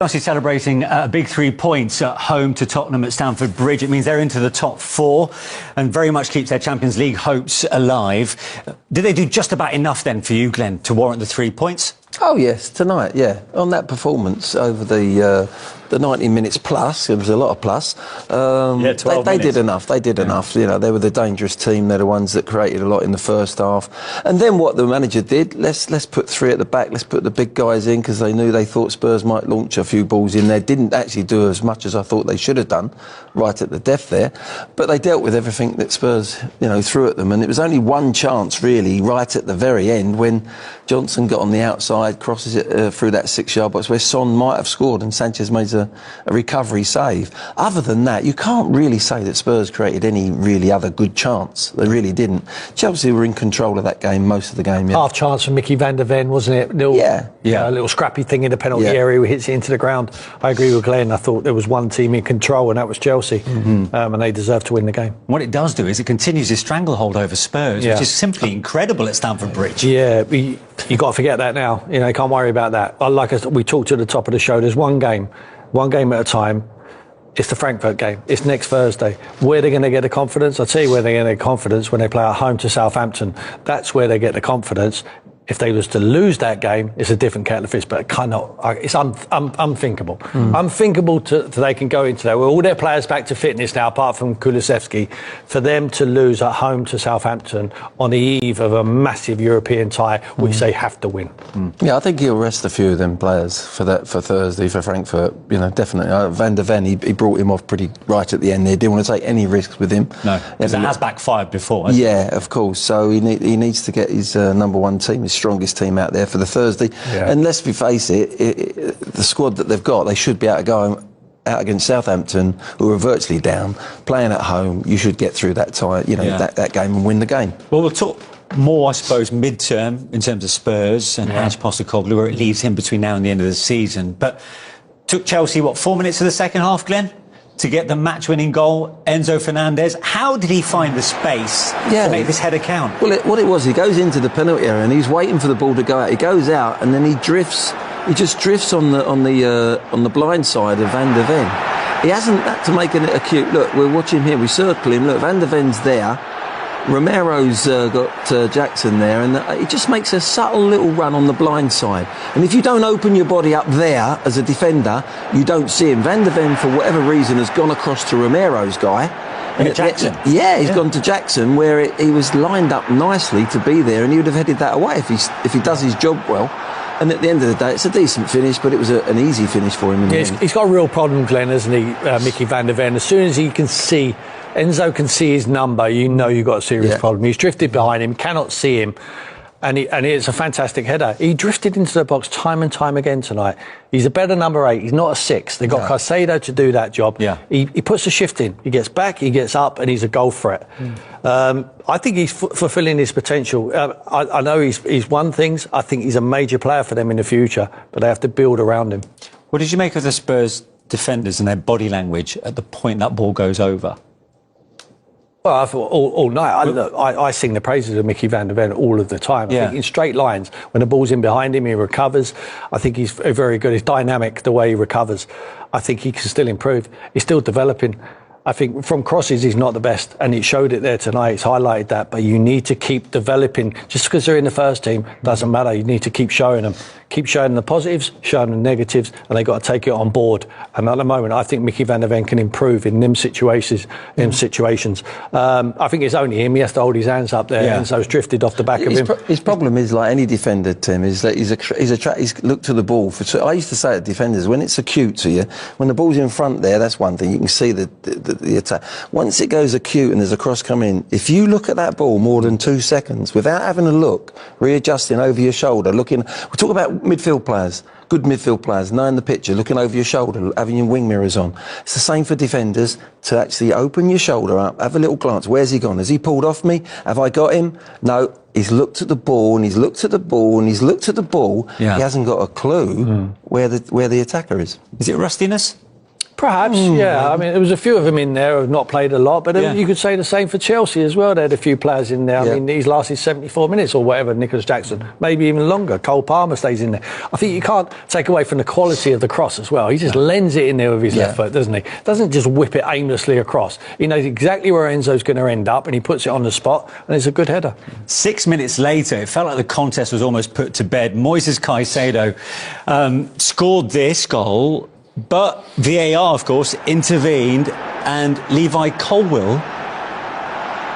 Chelsea celebrating a big 3 points at home to Tottenham at Stamford Bridge. It means they're into the top four and very much keeps their Champions League hopes alive. Did they do just about enough then for you, Glenn, to warrant the 3 points? Oh yes, tonight, yeah. On that performance over the 90 minutes plus, it was a lot of plus. They did enough. They did enough. You know, they were the dangerous team. They're the ones that created a lot in the first half. And then what the manager did, let's put three at the back. Let's put the big guys in because they thought Spurs might launch a few balls in there. Didn't actually do as much as I thought they should have done, right at the death there. But they dealt with everything that Spurs, threw at them. And it was only one chance really, right at the very end, when Johnson got on the outside, crosses it through that 6-yard box where Son might have scored and Sanchez made a recovery save. Other than that, you can't really say that Spurs created any really other good chance. They really didn't. Chelsea were in control of that game most of the game. Yeah. Half chance from Mickey van der Ven, wasn't it? A little scrappy thing in the penalty area, hits it into the ground. I agree with Glenn. I thought there was one team in control and that was Chelsea, and they deserved to win the game. What it does do is it continues this stranglehold over Spurs, which is simply incredible at Stamford Bridge. Yeah, you got to forget that now. You can't worry about that. Like we talked at the top of the show, there's one game at a time. It's the Frankfurt game. It's next Thursday. Where are they going to get the confidence? I'll tell you where they're going to get confidence, when they play at home to Southampton. That's where they get the confidence. If they was to lose that game, it's a different kettle of fish, but it's unthinkable. Unthinkable they can go into that with all their players back to fitness now, apart from Kulusevski, for them to lose at home to Southampton on the eve of a massive European tie, which they have to win. Yeah, I think he'll rest a few of them players for Thursday, for Frankfurt. Definitely. Van der Ven, he brought him off pretty right at the end there. Didn't want to take any risks with him. No, because it has backfired before. Yeah, of course. So he needs to get his number one team, his strongest team out there for the Thursday. Yeah. And let's face it, the squad that they've got, they should be able to go out against Southampton, who are virtually down, playing at home. You should get through that tie, that game and win the game. Well, we'll talk more, I suppose, mid-term in terms of Spurs and Ange Postecoglou, where it leaves him between now and the end of the season. But took Chelsea, 4 minutes of the second half, Glenn, to get the match-winning goal, Enzo Fernandez. How did he find the space to make this header count? Well, what it was, he goes into the penalty area and he's waiting for the ball to go out. He goes out and then he drifts. He just drifts on the blind side of Van der Ven. He hasn't had to make it acute. Look, we're watching here. We circle him. Look, Van der Ven's there. Romero's got Jackson there, and it just makes a subtle little run on the blind side. And if you don't open your body up there as a defender, you don't see him. Van der Ven, for whatever reason, has gone across to Romero's guy. And Jackson? He's gone to Jackson, where he was lined up nicely to be there, and he would have headed that away if he does his job well. And at the end of the day, it's a decent finish, but it was an easy finish for him. He's got a real problem, Glenn, hasn't he, Mickey van der Ven? As soon as he can see, Enzo can see his number, you've got a serious problem. He's drifted behind him, cannot see him, and it's a fantastic header. He drifted into the box time and time again tonight. He's a better number 8. He's not a 6. They've got Caicedo to do that job. Yeah. He puts the shift in. He gets back, he gets up, and he's a goal threat. I think he's fulfilling his potential. I know he's won things. I think he's a major player for them in the future, but they have to build around him. What did you make of the Spurs defenders and their body language at the point that ball goes over? Well, I thought all night. I sing the praises of Mickey van der Ven all of the time. I think in straight lines, when the ball's in behind him, he recovers. I think he's very good. He's dynamic the way he recovers. I think he can still improve. He's still developing. I think from crosses, he's not the best, and it showed it there tonight. It's highlighted that, but you need to keep developing. Just because they're in the first team doesn't matter. You need to keep showing them. Keep showing the positives, showing the negatives, and they've got to take it on board. And at the moment, I think Mickey van der Ven can improve in them situations. I think it's only him. He has to hold his hands up there, and so it's drifted off the back of him. His problem is, like any defender, Tim, is that he's looked to the ball. I used to say to defenders, when it's acute to you, when the ball's in front there, that's one thing. You can see the attack. Once it goes acute and there's a cross coming in, if you look at that ball more than 2 seconds without having a look, readjusting over your shoulder, looking, we talk about midfield players, good midfield players, knowing the picture, looking over your shoulder, having your wing mirrors on. It's the same for defenders, to actually open your shoulder up, have a little glance. Where's he gone? Has he pulled off me? Have I got him? No. He's looked at the ball and he's looked at the ball and he's looked at the ball. He hasn't got a clue where the attacker is. Is it rustiness? Perhaps, yeah. I mean, there was a few of them in there who have not played a lot, but you could say the same for Chelsea as well. They had a few players in there. I mean, he's lasted 74 minutes or whatever, Nicholas Jackson, maybe even longer. Cole Palmer stays in there. I think you can't take away from the quality of the cross as well. He just lends it in there with his left foot, doesn't he? Doesn't just whip it aimlessly across. He knows exactly where Enzo's going to end up, and he puts it on the spot, and it's a good header. 6 minutes later, it felt like the contest was almost put to bed. Moises Caicedo scored this goal, but VAR, of course, intervened, and Levi Colwill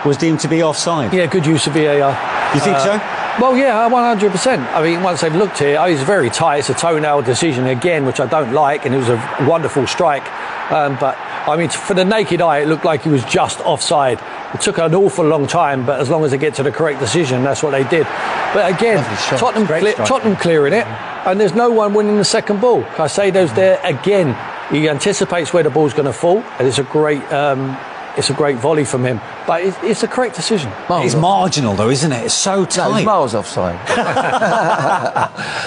was deemed to be offside. Yeah, good use of VAR. You think so? Well, yeah, 100%. I mean, once they've looked here, it's very tight. It's a toenail decision again, which I don't like, and it was a wonderful strike. But, I mean, for the naked eye, it looked like he was just offside. It took an awful long time, but as long as they get to the correct decision, that's what they did. But again, Tottenham clearing it, and there's no one winning the second ball. Caicedo's there again. He anticipates where the ball's going to fall, and it's a great volley from him. But it's a correct decision. It's marginal, though, isn't it? It's so tight. No, it's miles offside.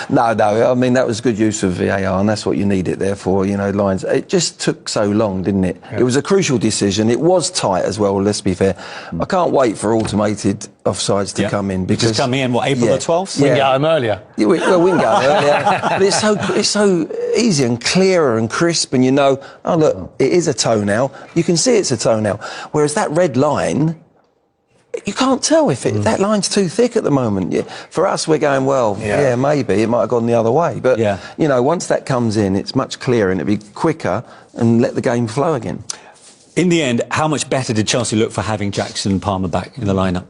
No, I mean, that was good use of VAR, and that's what you need it there for, lines. It just took so long, didn't it? Yeah. It was a crucial decision. It was tight as well, let's be fair. I can't wait for automated offsides to come in. Because just coming in, April the 12th? We can get him earlier. Yeah, we can get him earlier. But it's so easy and clearer and crisp, and oh, look, it is a toenail. You can see it's a toenail. Whereas that red line, you can't tell if that line's too thick at the moment. Yeah. For us, we're going, maybe it might have gone the other way. But, once that comes in, it's much clearer and it'll be quicker and let the game flow again. In the end, how much better did Chelsea look for having Jackson and Palmer back in the lineup?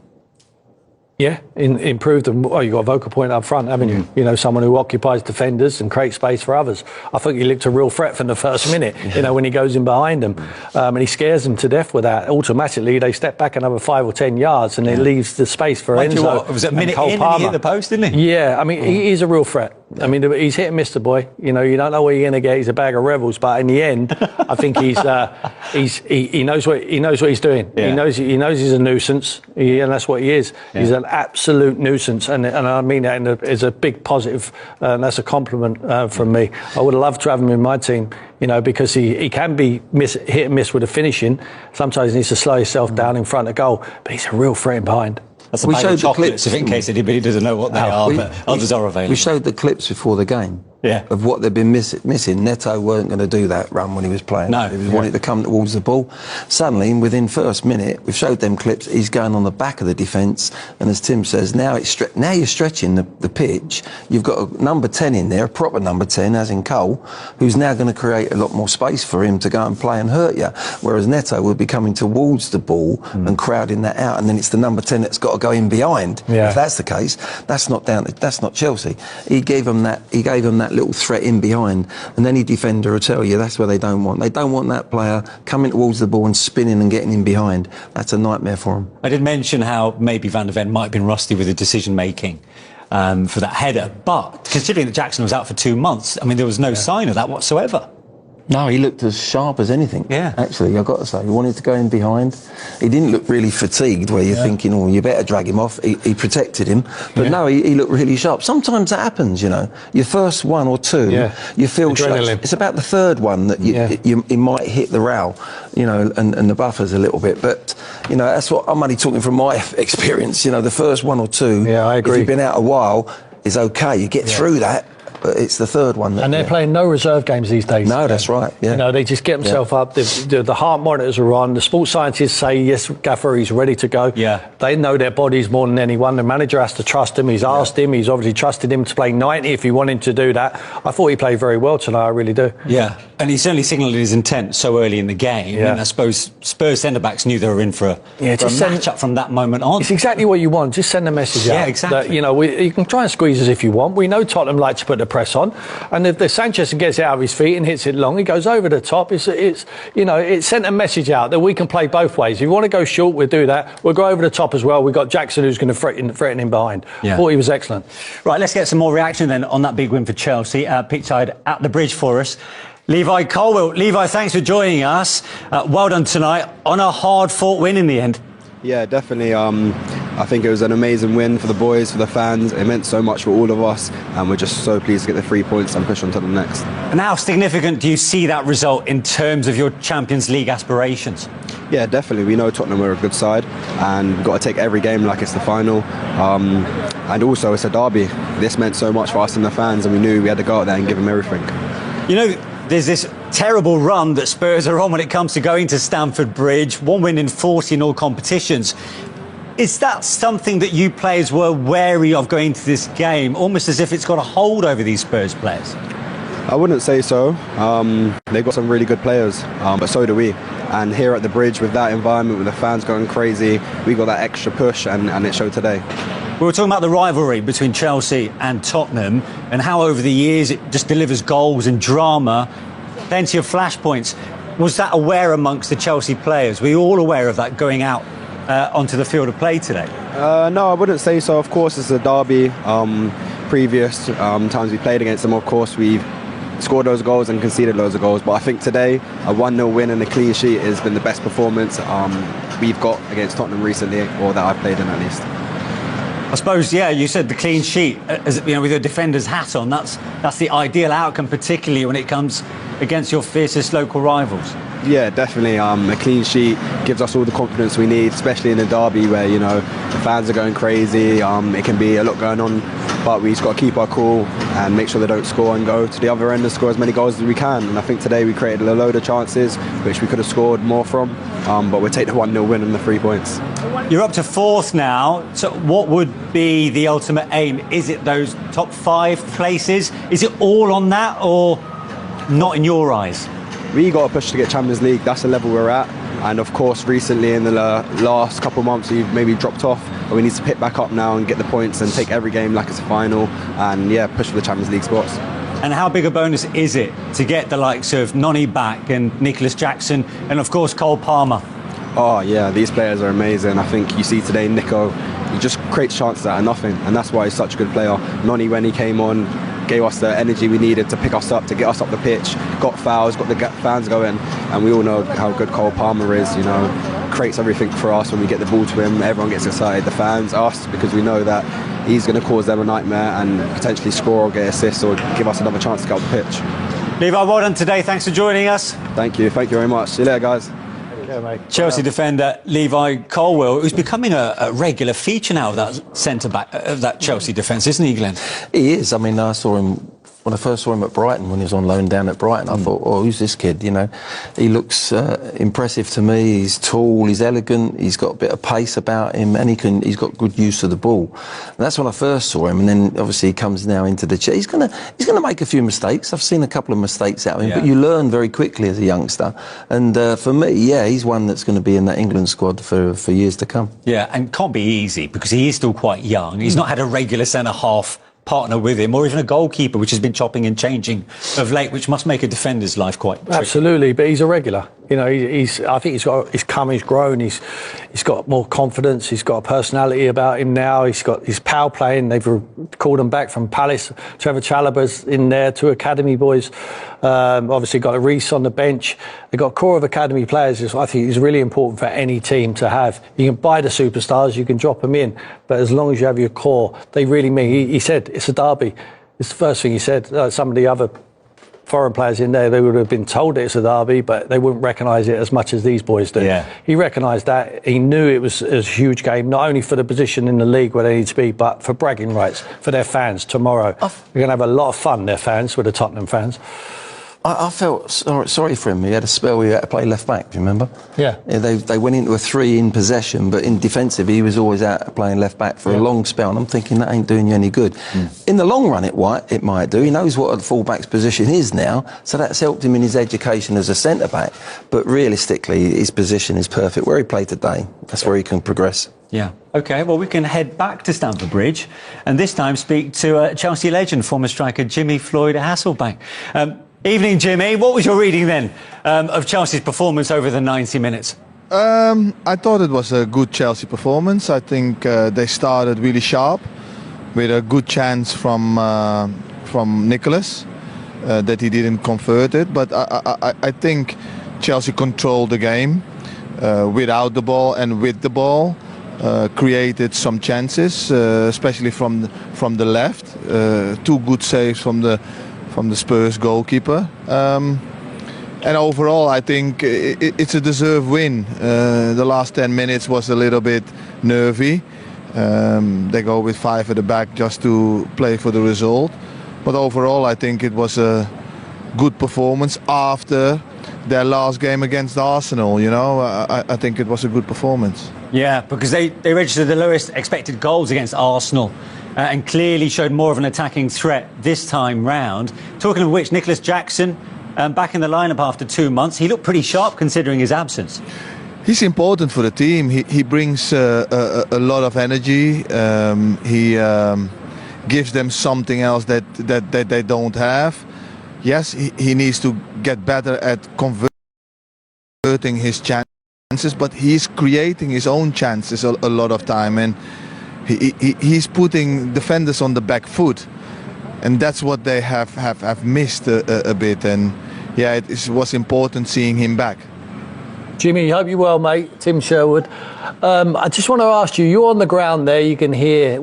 Yeah, improved them. Well, you've got a vocal point up front, haven't you? Someone who occupies defenders and creates space for others. I think he looked a real threat from the first minute, when he goes in behind them. And he scares them to death with that. Automatically, they step back another 5 or 10 yards and it leaves the space for Enzo. It was a minute in and he hit the post, didn't he? Yeah, I mean, he is a real threat. I mean, he's hit and missed the boy. You don't know where you're going to get. He's a bag of rebels. But in the end, I think he knows what he's doing. Yeah. He knows he's a nuisance, and that's what he is. Yeah. He's an absolute nuisance, and I mean that as a big positive, and that's a compliment from me. I would have loved to have him in my team, because he can be hit and miss with the finishing. Sometimes he needs to slow himself down in front of goal, but he's a real threat in behind. That's a bag of chocolates, in case anybody doesn't know what they are, but others are available. We showed the clips before the game of what they've been missing. Neto weren't going to do that run when he was playing. No. He wanted to come towards the ball. Suddenly, within first minute, we've showed them clips, he's going on the back of the defence, and as Tim says, now you're stretching the pitch. You've got a number 10 in there, a proper number 10, as in Cole, who's now going to create a lot more space for him to go and play and hurt you. Whereas Neto will be coming towards the ball and crowding that out, and then it's the number 10 that's got to go in behind. Yeah. If that's the case, that's not Chelsea. He gave them that little threat in behind, and any defender will tell you that's where they don't want. They don't want that player coming towards the ball and spinning and getting in behind. That's a nightmare for them. I did mention how maybe Van de Ven might have been rusty with the decision making for that header, but considering that Jackson was out for 2 months, I mean, there was no sign of that whatsoever. No, he looked as sharp as anything. Yeah. Actually, I've got to say, he wanted to go in behind. He didn't look really fatigued, where you're thinking, oh, you better drag him off. He protected him. But no, he looked really sharp. Sometimes that happens, Your first one or two, you feel sharp. It's about the third one that you might hit the rail, and the buffers a little bit. But, that's what I'm only talking from my experience. The first one or two, I agree. If you've been out a while, is okay. You get through that. But it's the third one. And they're playing no reserve games these days. No, that's right. Yeah. They just get themselves up. The heart monitors are on. The sports scientists say, yes, Gaffer, he's ready to go. Yeah. They know their bodies more than anyone. The manager has to trust him. He's asked him. He's obviously trusted him to play 90 if he wanted to do that. I thought he played very well tonight. I really do. Yeah. And he certainly signalled his intent so early in the game. Yeah. And I suppose Spurs centre-backs knew they were in for a match-up from that moment on. It's exactly what you want. Just send a message out. Yeah, exactly. That, you can try and squeeze us if you want. We know Tottenham like to put the press on. And if the Sanchez gets it out of his feet and hits it long, he goes over the top. It sent a message out that we can play both ways. If you want to go short, we'll do that. We'll go over the top as well. We've got Jackson who's going to threaten him behind. Yeah. Thought he was excellent. Right, let's get some more reaction then on that big win for Chelsea. Pitchside at the bridge for us. Levi Colwill. Levi, thanks for joining us. Well done tonight on a hard-fought win in the end. Yeah, definitely. I think it was an amazing win for the boys, for the fans. It meant so much for all of us, and we're just so pleased to get the 3 points and push on to the next. And how significant do you see that result in terms of your Champions League aspirations? Yeah, definitely. We know Tottenham are a good side, and we've got to take every game like it's the final. And also, it's a derby. This meant so much for us and the fans, and we knew we had to go out there and give them everything. You know, there's this terrible run that Spurs are on when it comes to going to Stamford Bridge, 1 win in 40 in all competitions. Is that something that you players were wary of going to this game, almost as if it's got a hold over these Spurs players? I wouldn't say so. They've got some really good players, but so do we. And here at the Bridge, with that environment, with the fans going crazy, we got that extra push, and it showed today. We were talking about the rivalry between Chelsea and Tottenham and how over the years it just delivers goals and drama, plenty of flashpoints. Was that aware amongst the Chelsea players? Were you all aware of that going out onto the field of play today? No, I wouldn't say so. Of course, it's a derby. Previous times we played against them, of course, we've scored those goals and conceded loads of goals. But I think today, a 1-0 win and a clean sheet has been the best performance we've got against Tottenham recently, or that I've played in at least. I suppose, yeah, you said the clean sheet, as you know, with your defender's hat on. That's the ideal outcome, particularly when it comes against your fiercest local rivals. Yeah, definitely. A clean sheet gives us all the confidence we need, especially in a derby where, you know, the fans are going crazy. It can be a lot going on, but we just got to keep our cool and make sure they don't score and go to the other end and score as many goals as we can. And I think today we created a load of chances, which we could have scored more from, but we'll take the 1-0 win and the 3 points. You're up to 4th now. So what would be the ultimate aim? Is it those top 5 places? Is it all on that, or not in your eyes? We got to push to get Champions League. That's the level we're at. And of course, recently in the last couple of months, we've maybe dropped off. But we need to pick back up now and get the points and take every game like it's a final. And yeah, push for the Champions League spots. And how big a bonus is it to get the likes of Noni back and Nicholas Jackson and of course Cole Palmer? Oh yeah, these players are amazing. I think you see today Nico, he just creates chances out of nothing, and that's why he's such a good player. Noni, when he came on, gave us the energy we needed to pick us up, to get us up the pitch, got fouls, got the fans going, and we all know how good Cole Palmer is, you know, creates everything for us. When we get the ball to him, everyone gets excited, the fans, us, because we know that he's going to cause them a nightmare and potentially score or get assists or give us another chance to get up the pitch. Levi, well done today. Thanks for joining us. Thank you very much. See you later, guys. Yeah, mate. Chelsea defender Levi Colwill, who's becoming a regular feature now of that centre-back, of that Chelsea defence, isn't he, Glenn? He is. I mean, I saw him when I first saw him at Brighton, when he was on loan down at Brighton. I thought, oh, who's this kid? You know, he looks impressive to me. He's tall, he's elegant, he's got a bit of pace about him, and he's got good use of the ball. And that's when I first saw him. And then obviously he comes now into the he's gonna make a few mistakes. I've seen a couple of mistakes out of him, but you learn very quickly as a youngster. And for me, yeah, he's one that's going to be in that England squad for years to come. Yeah, and can't be easy because he is still quite young. He's not had a regular centre-half partner with him, or even a goalkeeper, which has been chopping and changing of late, which must make a defender's life quite tricky. Absolutely, but he's a regular. You know, I think he's grown. He's got more confidence. He's got a personality about him now. He's got his pal playing. They've called him back from Palace. Trevor Chalobah's in there, 2 academy boys. Obviously got a Reece on the bench. They've got a core of academy players. I think it's really important for any team to have. You can buy the superstars, you can drop them in, but as long as you have your core, they really mean. He said it's a derby. It's the first thing he said. Some of the other foreign players in there, they would have been told it's a derby, but they wouldn't recognise it as much as these boys do. Yeah. He recognised that. He knew it was a huge game, not only for the position in the league where they need to be, but for bragging rights for their fans tomorrow. They're going to have a lot of fun, their fans, with the Tottenham fans. I felt sorry for him. He had a spell where he had to play left back, do you remember? Yeah. They went into a 3 in possession, but in defensive, he was always out playing left back for a long spell, and I'm thinking that ain't doing you any good. In the long run, it might do. He knows what a full-back's position is now, so that's helped him in his education as a centre-back. But realistically, his position is perfect. Where he played today, that's where he can progress. Yeah. OK, well, we can head back to Stamford Bridge and this time speak to Chelsea legend, former striker Jimmy Floyd Hasselbaink. Evening, Jimmy. What was your reading then of Chelsea's performance over the 90 minutes? I thought it was a good Chelsea performance. I think they started really sharp with a good chance from Nicholas that he didn't convert it. But I think Chelsea controlled the game without the ball and with the ball. created some chances, especially from the left. 2 good saves from the Spurs goalkeeper. And overall, I think it's a deserved win. The last 10 minutes was a little bit nervy. They go with 5 at the back just to play for the result. But overall, I think it was a good performance after their last game against Arsenal. You know, I think it was a good performance. Yeah, because they registered the lowest expected goals against Arsenal and clearly showed more of an attacking threat this time round. Talking of which, Nicholas Jackson, back in the lineup after 2 months, he looked pretty sharp considering his absence. He's important for the team. He brings a lot of energy. He gives them something else that they don't have. Yes, he needs to get better at converting his chances, but he's creating his own chances a lot of time, and he's putting defenders on the back foot, and that's what they have missed a bit. And yeah, it was important seeing him back. Jimmy, hope you're well, mate. Tim Sherwood. I just want to ask you, you're on the ground there, you can hear.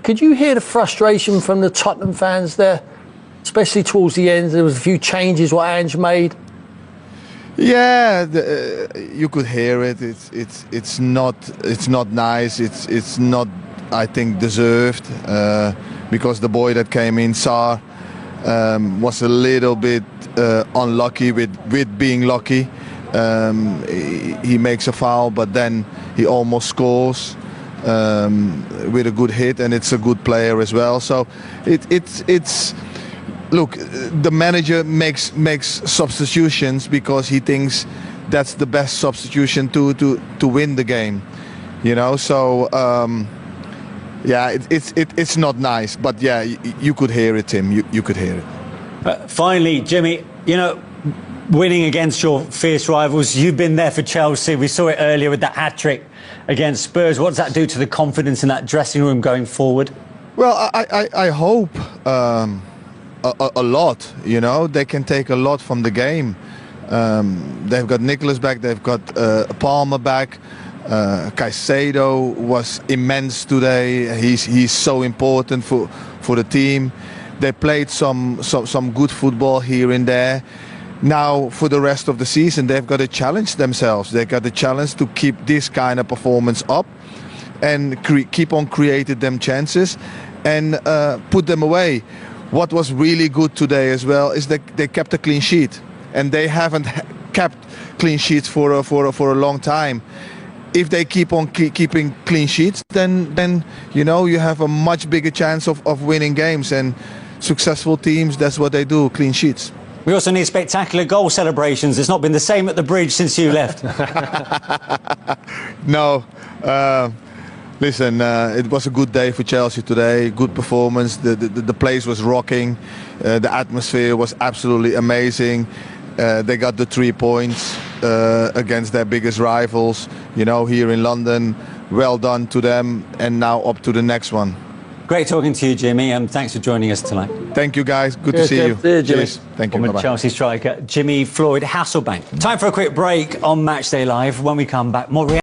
Could you hear the frustration from the Tottenham fans there? Especially towards the end, there was a few changes what Ange made. Yeah, you could hear it. It's not nice. It's not, I think, deserved because the boy that came in, Sarr, was a little bit unlucky with being lucky. He makes a foul, but then he almost scores with a good hit, and it's a good player as well. So it's. Look, the manager makes substitutions because he thinks that's the best substitution to win the game, you know. So yeah, it's not nice, but yeah, you could hear it, Tim. You could hear it. Finally, Jimmy, you know, winning against your fierce rivals, you've been there for Chelsea. We saw it earlier with that hat-trick against Spurs. What does that do to the confidence in that dressing room going forward? Well, I hope. A lot, you know, they can take a lot from the game. They've got Nicholas back, they've got Palmer back. Caicedo was immense today. He's so important for the team. They played some good football here and there. Now for the rest of the season, they've got to challenge themselves. They've got the challenge to keep this kind of performance up and keep on creating them chances and put them away. What was really good today as well is that they kept a clean sheet, and they haven't kept clean sheets for a long time. If they keep on keeping clean sheets, then you know you have a much bigger chance of winning games. And successful teams, that's what they do, clean sheets. We also need spectacular goal celebrations. It's not been the same at the Bridge since you left. No. Listen, it was a good day for Chelsea today. Good performance. The place was rocking. The atmosphere was absolutely amazing. They got the 3 points against their biggest rivals, you know, here in London. Well done to them, and now up to the next one. Great talking to you, Jimmy, and thanks for joining us tonight. Thank you, guys. Good to see you. Cheers. Thank you. Former Chelsea striker Jimmy Floyd Hasselbank. Time for a quick break on Matchday Live. When we come back, more reaction.